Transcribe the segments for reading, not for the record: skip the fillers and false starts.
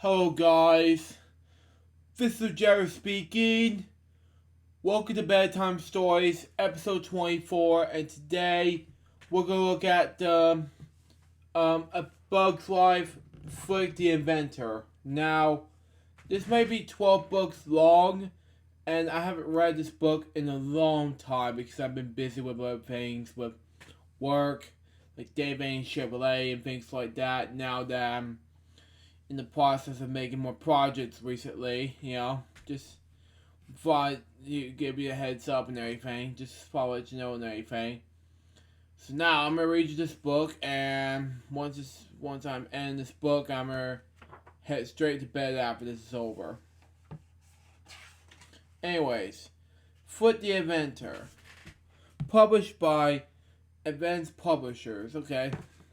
Hello guys, this is Jerry speaking. Welcome to Bedtime Stories, episode 24, and today we're going to look at A Bug's Life, Flik the Inventor. Now, this may be 12 books long, and I haven't read this book in a long time because I've been busy with other things, with work, like David and Chevrolet and things like that. Now that I'm in the process of making more projects recently, just thought you give you a heads up and everything, just thought I'd let you know and everything. So now I'm gonna read you this book, and once I'm ending this book, I'm gonna head straight to bed after this is over. Anyways, Flik the Inventor, published by Advanced Publishers. Okay,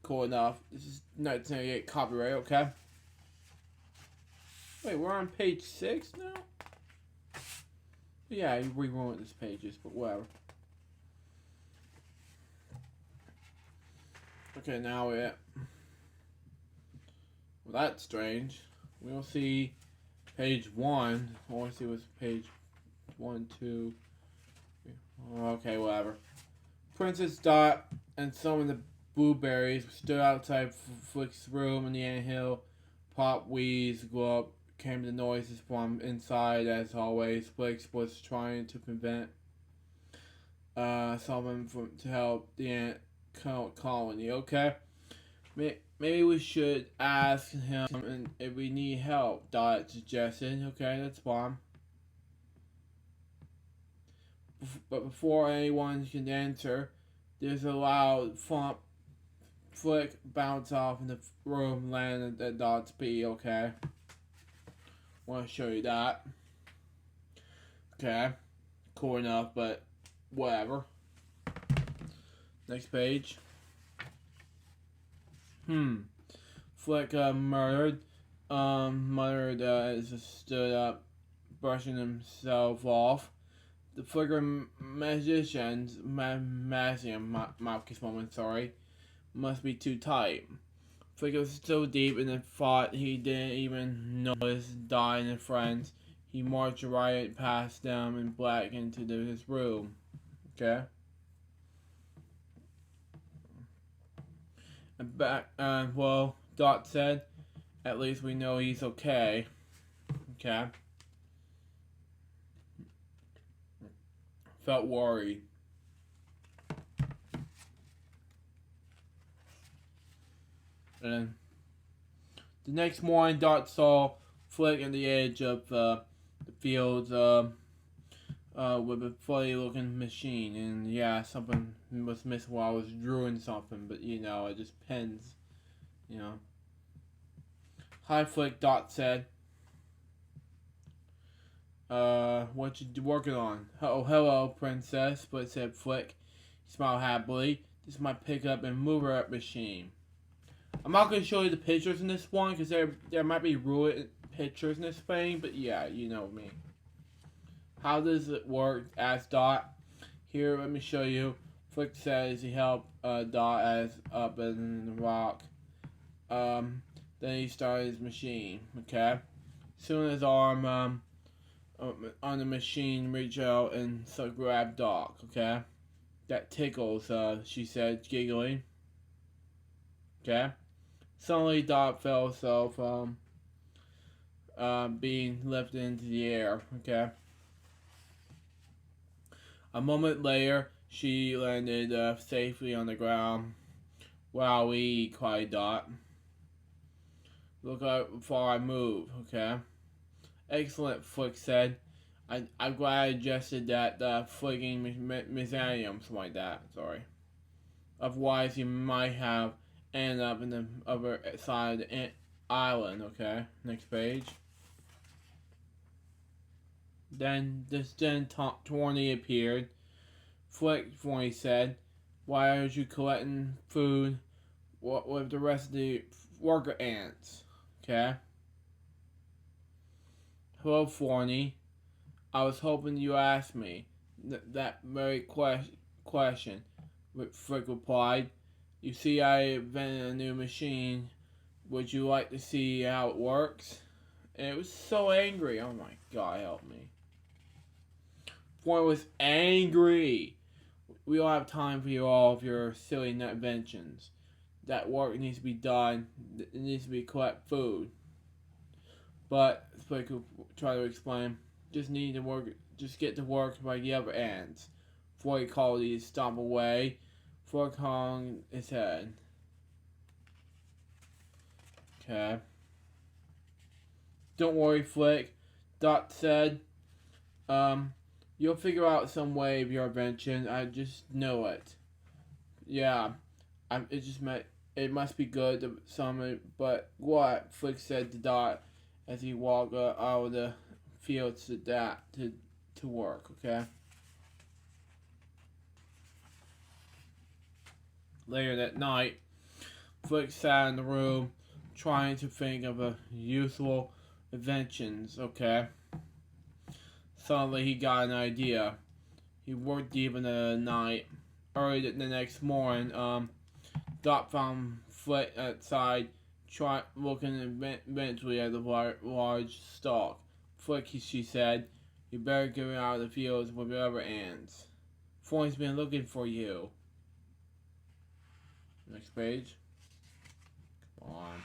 cool enough. This is 1998 copyright. Okay. Wait, we're on page 6 now? Yeah, you re-ruined these pages, but whatever. Okay, now we're at... Well, that's strange. We'll see page 1. I want to see what's page 1, 2... Okay, whatever. Princess Dot and some of the blueberries stood outside Flik's room in the anthill. Pop, wheeze, glow up. Came the noises from inside. As always, Flik was trying to prevent someone to help the ant colony. Okay, maybe we should ask him if we need help. Dot suggested. Okay, that's fine. But before anyone can answer, there's a loud thump. Flik bounced off in the room, landed at Dot's feet. Okay. Want to show you that. Okay, cool enough, but whatever. Next page. Flik murdered stood up, brushing himself off. The flickering magician's must be too tight. Flik was so deep in the thought he didn't even notice Dot and his friends. He marched right past them and black into his room. Okay. And back, well, Dot said, at least we know he's okay. Okay. Felt worried. And the next morning, Dot saw Flik at the edge of the fields with a funny-looking machine. And yeah, something was missing while I was drawing something, but it just pens, Hi, Flik, Dot said. What you working on? Oh, hello, princess, but said Flik. He smiled happily. This is my pickup and mover up machine. I'm not going to show you the pictures in this one because there might be ruined pictures in this thing, but yeah, you know me. How does it work? Asked Dot. Here, let me show you. Flik says he helped Dot as up in the rock. Then he started his machine. Okay. Soon his arm on the machine reached out and so grabbed Dot. Okay. That tickles. She said, giggling. Okay. Suddenly, Dot felt herself being lifted into the air. Okay. A moment later, she landed safely on the ground. Wowee, cried Dot. Look how far I move. Okay. Excellent, Flik said. I'm glad I adjusted that flicking mechanism, something like that. Sorry. Otherwise, you might have ended up in the other side of the island. Okay. Next page. Then Tawny appeared. Flik, Tawny said, "Why aren't you collecting food with the rest of the worker ants?" Okay. Hello, Thorny. I was hoping you asked me that very question. Flik replied. You see, I invented a new machine. Would you like to see how it works? And it was so angry. Oh my god, help me. Forny was angry. We don't have time for all of your silly inventions. That work needs to be done. It needs to be collect food. But Flik will try to explain. Just need to work. Just get to work by the other ends. Before he called you to stomp away. Flik hung his head. Okay. Don't worry, Flik. Dot said. You'll figure out some way of your invention. I just know it. Yeah. It must be good to summon, but what? Flik said to Dot as he walked out of the field to work. Okay. Later that night, Flik sat in the room trying to think of a useful inventions. Okay. Suddenly he got an idea. He worked deep into the night. Early the next morning, Dot found Flik outside, looking eventually at the large stalk. Flik, she said, you better get out of the fields with the other ants. Forny's been looking for you. Next page. Come on.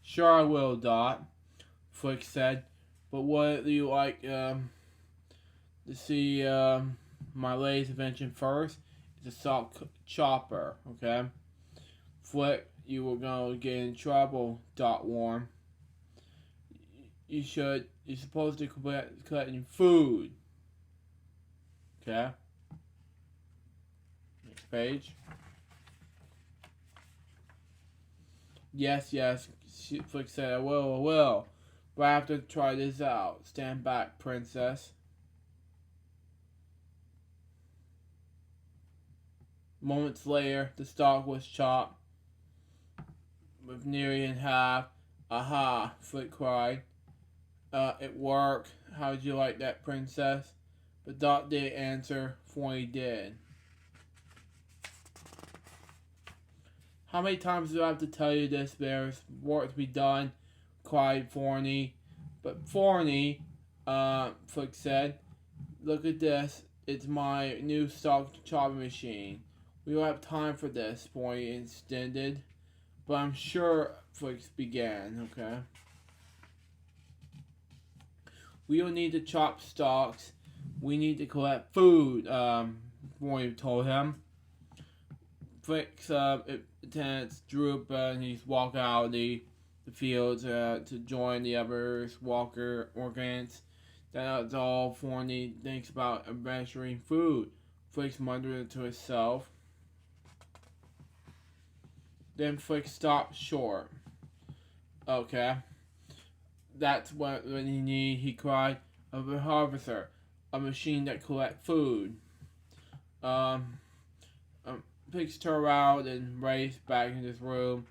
Sure I will, Dot, Flik said. But what do you like to see my latest invention first? It's a salt chopper, okay? Flik, you were gonna get in trouble, Dot warned. You're supposed to collecting food. Okay? Next page. Yes, Flik said, I will. But I have to try this out. Stand back, princess. Moments later, the stalk was chopped with nearly in half. Aha, Flik cried. It worked. How'd you like that, princess? But Dot didn't answer, Forny did. How many times do I have to tell you this? There's work to be done, cried Forny. But Forny, Flik said, look at this. It's my new stalk chopping machine. We don't have time for this, Forny insisted. But I'm sure, Flik began, okay? We don't need to chop stalks. We need to collect food, Forny told him. Flik's attendants droop and he's walking out of the fields to join the others workers. That's all Forny thinks about adventuring food. Flik's muttered to himself. Then Flik stopped short. Okay. That's what he needed, he cried. A harvester. A machine that collects food. Flik turned around and raced back in his room.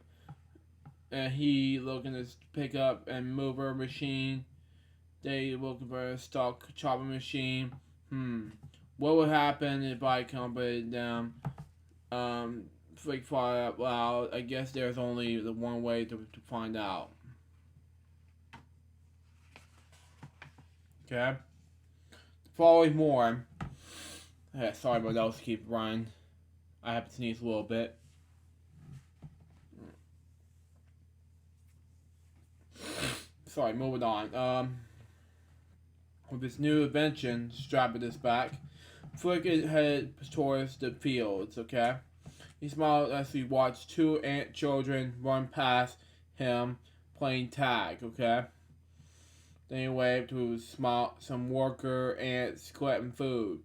And he looking to pick up and mover machine. They looking for a stock chopping machine. What would happen if I accompanied them? Flik thought out loud. I guess there's only the one way to find out. Okay. The following morning. Sorry, my nose keep running. I have to sneeze a little bit. Sorry, moving on. With his new invention strapped at his back, Flik headed towards the fields, okay? He smiled as he watched two ant children run past him playing tag, okay? Then he waved to some worker ants collecting food.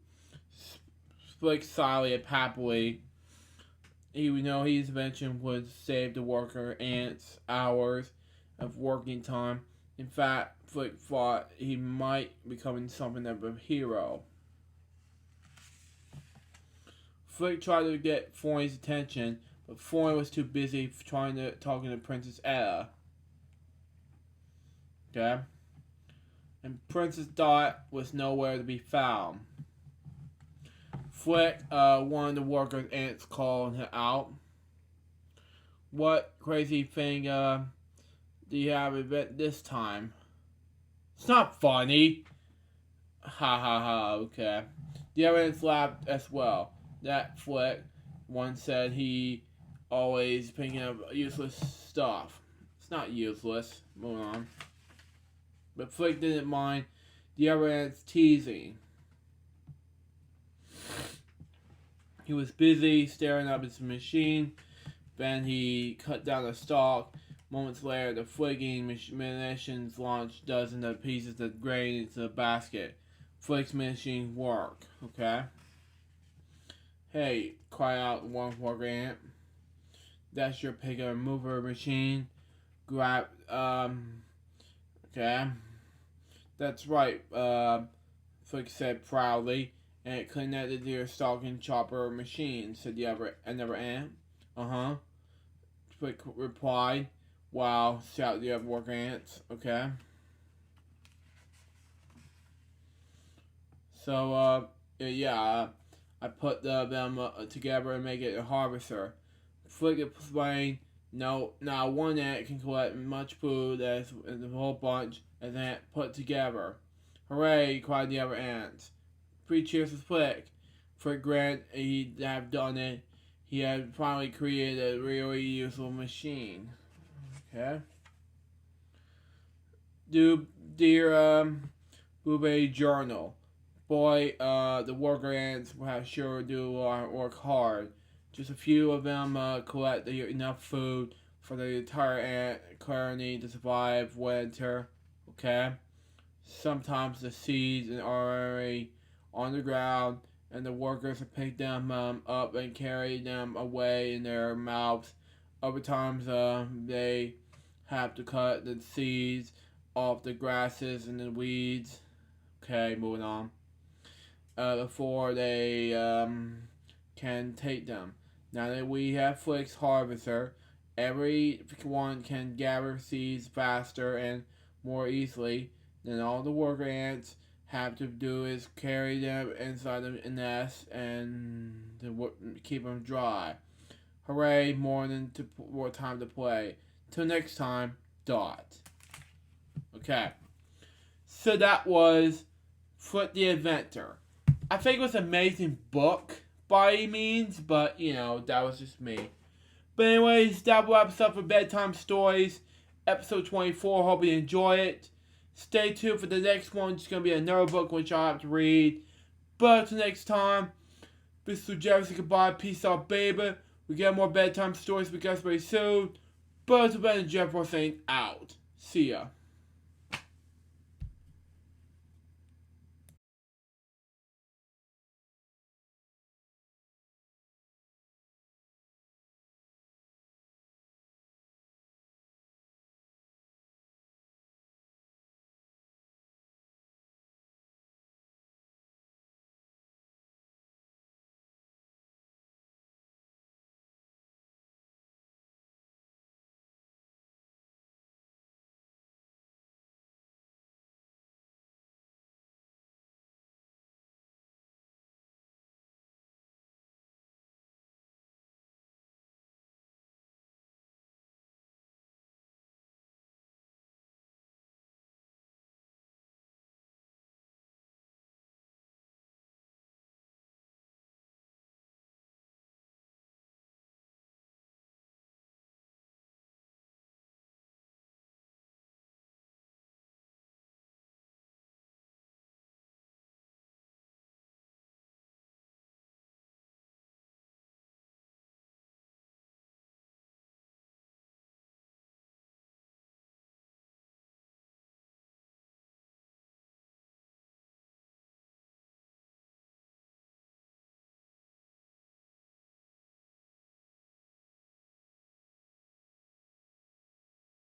Flik silently and happily. He would know his invention would save the worker ants hours of working time. In fact, Flik thought he might become something of a hero. Flik tried to get Forny's attention, but Forny was too busy talking to Princess Etta. Okay? And Princess Dot was nowhere to be found. Flik, one of the workers' ants called her out. What crazy thing do you have event this time? It's not funny. Ha ha ha, okay. The evidence lab as well. That Flik once said he always picking up useless stuff. It's not useless. Moving on. But Flik didn't mind the evidence teasing. He was busy staring up his machine. Then he cut down the stalk. Moments later, the flaking munitions launched dozens of pieces of grain into the basket. Flik's machine worked, okay? Hey, cried out one worker ant. That's your pick and mover machine. Grab, okay. That's right, Flik said proudly. And it connected to your stalking chopper machine, said another ant. Uh-huh. Flik replied. Wow, shouted the other worker ants. Okay. So, yeah, I put them together and make it a harvester. Flik explained, no, now one ant can collect much food as the whole bunch as an ant put together. Hooray, cried the other ants. 3 cheers for Flik. Flik grinned he'd have done it. He had finally created a really useful machine. Okay. Dear Blueberry Journal. Boy, the worker ants sure do work hard. Just a few of them collect enough food for the entire ant colony to survive winter. Okay. Sometimes the seeds are already on the ground, and the workers pick them up and carry them away in their mouths. Other times, they have to cut the seeds off the grasses and the weeds. Okay, moving on. Before they can take them. Now that we have Flik's harvester, everyone can gather seeds faster and more easily. Then all the worker ants have to do is carry them inside the nest and keep them dry. Hooray, more time to play. Till next time, Dot. Okay. So that was Flik the Inventor. I think it was an amazing book by any means, but that was just me. But anyways, that wraps up for Bedtime Stories, episode 24. Hope you enjoy it. Stay tuned for the next one. It's going to be another book which I'll have to read. But until next time, this is Jerry. Goodbye. Peace out, baby. We get more Bedtime Stories with us very soon. But until then, Jeff was saying out. See ya.